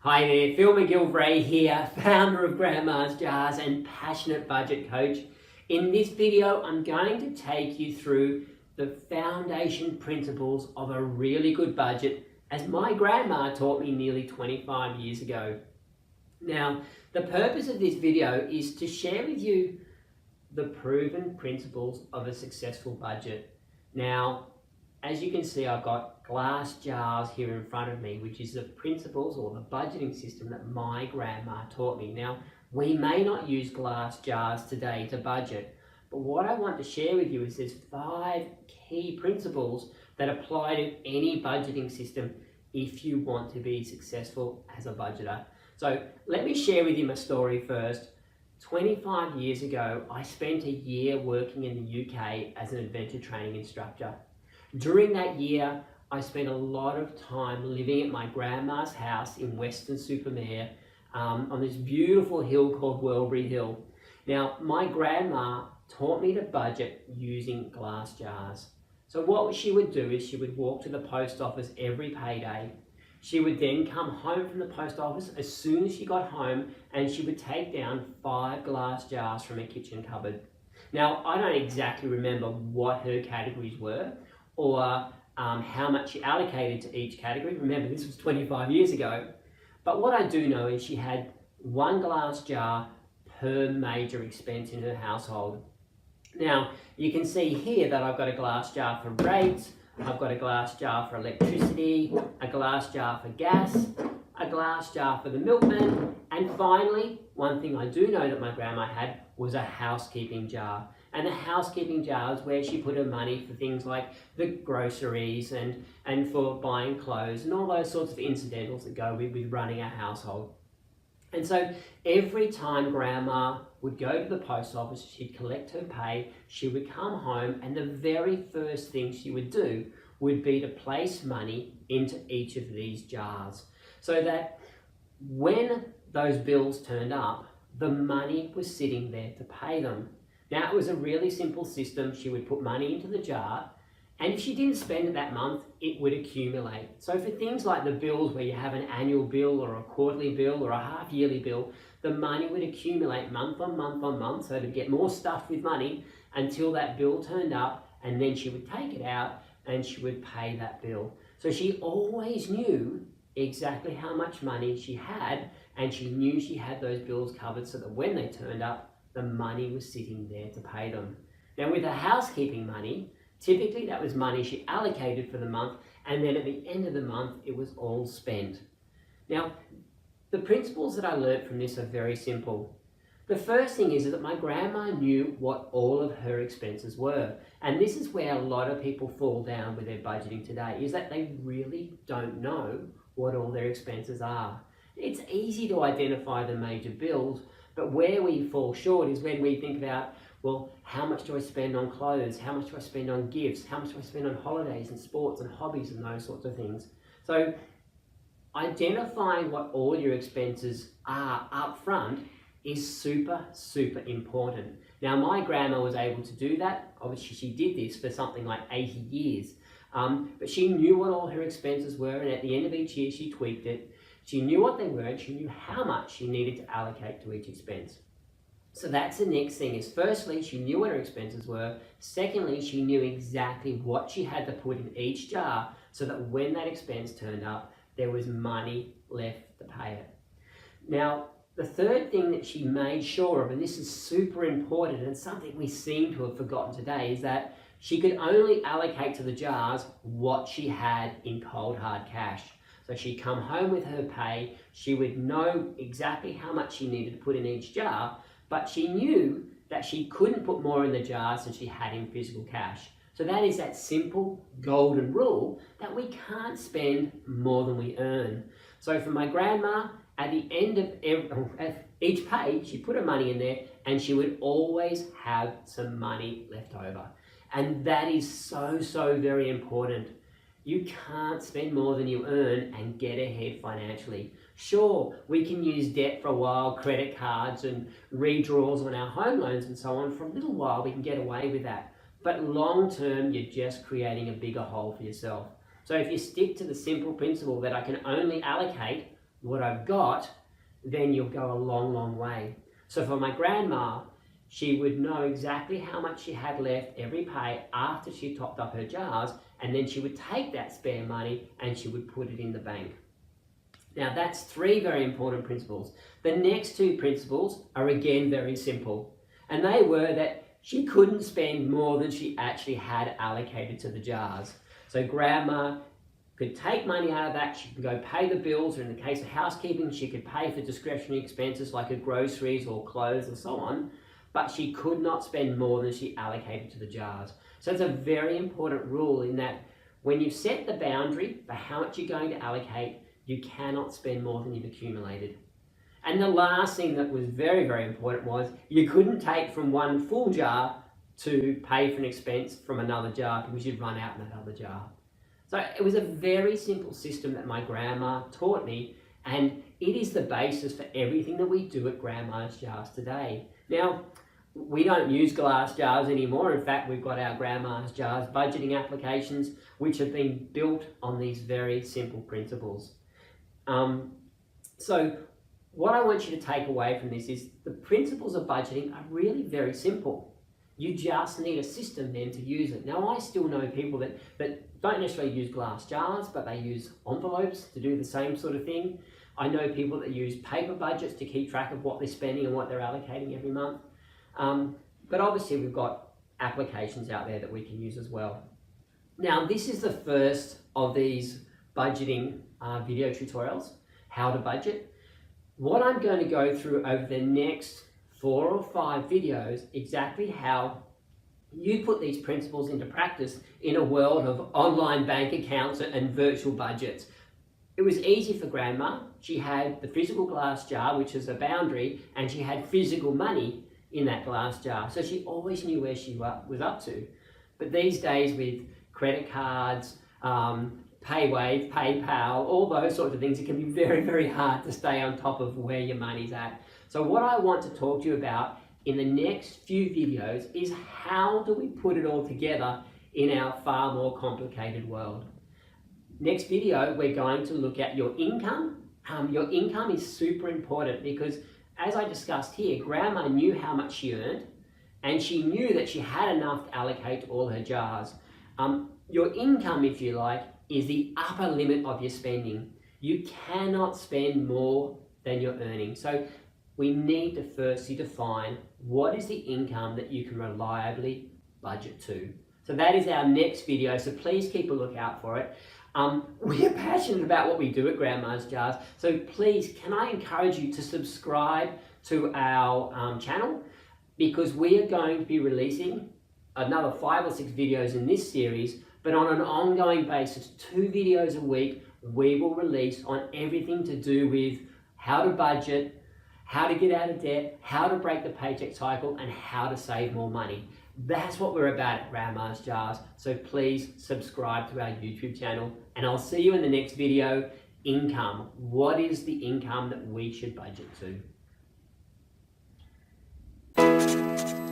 Hi there, Phil McGilvray here, founder of Grandma's Jars and passionate budget coach. In this video, I'm going to take you through the foundation principles of a really good budget, as my grandma taught me nearly 25 years ago. Now, the purpose of this video is to share with you the proven principles of a successful budget. Now, as you can see, I've got glass jars here in front of me, which is the principles or the budgeting system that my grandma taught me. Now, we may not use glass jars today to budget, but what I want to share with you is there's 5 key principles that apply to any budgeting system if you want to be successful as a budgeter. So let me share with you my story first. 25 years ago, I spent a year working in the UK as an adventure training instructor. During that year, I spent a lot of time living at my grandma's house in Weston-super-Mare on this beautiful hill called Wellbury Hill. Now, my grandma taught me to budget using glass jars. So what she would do is she would walk to the post office every payday. She would then come home from the post office as soon as she got home, and she would take down 5 glass jars from her kitchen cupboard. Now, I don't exactly remember what her categories were, or how much she allocated to each category. Remember, this was 25 years ago. But what I do know is she had 1 glass jar per major expense in her household. Now, you can see here that I've got a glass jar for rates, I've got a glass jar for electricity, a glass jar for gas, a glass jar for the milkman, and finally, one thing I do know that my grandma had was a housekeeping jar. And the housekeeping jar is where she put her money for things like the groceries and for buying clothes and all those sorts of incidentals that go with running a household. And so every time grandma would go to the post office, she'd collect her pay, she would come home, and the very first thing she would do would be to place money into each of these jars, so that when those bills turned up, the money was sitting there to pay them. Now, it was a really simple system. She would put money into the jar, and if she didn't spend it that month, it would accumulate. So for things like the bills where you have an annual bill or a quarterly bill or a half-yearly bill, the money would accumulate month on month on month, so to get more stuffed with money until that bill turned up, and then she would take it out and she would pay that bill. So she always knew exactly how much money she had, and she knew she had those bills covered so that when they turned up, the money was sitting there to pay them. Now, with the housekeeping money, typically that was money she allocated for the month, and then at the end of the month, it was all spent. Now, the principles that I learned from this are very simple. The first thing is that my grandma knew what all of her expenses were. And this is where a lot of people fall down with their budgeting today, is that they really don't know what all their expenses are. It's easy to identify the major bills, but where we fall short is when we think about, well, how much do I spend on clothes? How much do I spend on gifts? How much do I spend on holidays and sports and hobbies and those sorts of things? So identifying what all your expenses are up front is super, super important. Now, my grandma was able to do that. Obviously, she did this for something like 80 years. But she knew what all her expenses were, and at the end of each year, she tweaked it. She knew what they were, and she knew how much she needed to allocate to each expense. So that's the next thing, is firstly, she knew what her expenses were. Secondly, she knew exactly what she had to put in each jar so that when that expense turned up, there was money left to pay it. Now, the third thing that she made sure of, and this is super important and something we seem to have forgotten today, is that she could only allocate to the jars what she had in cold hard cash. So she'd come home with her pay, she would know exactly how much she needed to put in each jar, but she knew that she couldn't put more in the jars than she had in physical cash. So that is that simple golden rule that we can't spend more than we earn. So for my grandma, at the end of each pay, she put her money in there, and she would always have some money left over. And that is so, so very important. You can't spend more than you earn and get ahead financially. Sure, we can use debt for a while, credit cards and redraws on our home loans and so on. For a little while, we can get away with that. But long term, you're just creating a bigger hole for yourself. So if you stick to the simple principle that I can only allocate what I've got, then you'll go a long, long way. So for my grandma, she would know exactly how much she had left every pay after she topped up her jars, and then she would take that spare money and she would put it in the bank. Now that's 3 very important principles. The next 2 principles are again very simple, and they were that she couldn't spend more than she actually had allocated to the jars. So grandma could take money out of that, she could go pay the bills, or in the case of housekeeping, she could pay for discretionary expenses like her groceries or clothes and so on, but she could not spend more than she allocated to the jars. So it's a very important rule in that when you set the boundary for how much you're going to allocate, you cannot spend more than you've accumulated. And the last thing that was very, very important was you couldn't take from one full jar to pay for an expense from another jar because you'd run out in that other jar. So it was a very simple system that my grandma taught me, and it is the basis for everything that we do at Grandma's Jars today. Now, we don't use glass jars anymore. In fact, we've got our Grandma's Jars budgeting applications, which have been built on these very simple principles. So what I want you to take away from this is the principles of budgeting are really very simple. You just need a system then to use it. Now, I still know people that don't necessarily use glass jars, but they use envelopes to do the same sort of thing. I know people that use paper budgets to keep track of what they're spending and what they're allocating every month. But obviously we've got applications out there that we can use as well. Now, this is the first of these budgeting video tutorials, how to budget. What I'm going to go through over the next 4 or 5 videos, exactly how you put these principles into practice in a world of online bank accounts and virtual budgets. It was easy for Grandma. She had the physical glass jar, which is a boundary, and she had physical money in that glass jar. So she always knew where she was up to. But these days with credit cards, PayWave, PayPal, all those sorts of things, it can be very, very hard to stay on top of where your money's at. So what I want to talk to you about in the next few videos is how do we put it all together in our far more complicated world. Next video, we're going to look at your income. Your income is super important because, as I discussed here, Grandma knew how much she earned, and she knew that she had enough to allocate to all her jars. Your income, if you like, is the upper limit of your spending. You cannot spend more than you're earning. So we need to firstly define what is the income that you can reliably budget to. So that is our next video, so please keep a lookout for it. We are passionate about what we do at Grandma's Jars, so please, can I encourage you to subscribe to our channel, because we are going to be releasing another 5 or 6 videos in this series, but on an ongoing basis, 2 videos a week, we will release on everything to do with how to budget, how to get out of debt, how to break the paycheck cycle, and how to save more money. That's what we're about at Grandma's Jars, so please subscribe to our YouTube channel, and I'll see you in the next video. Income. What is the income that we should budget to?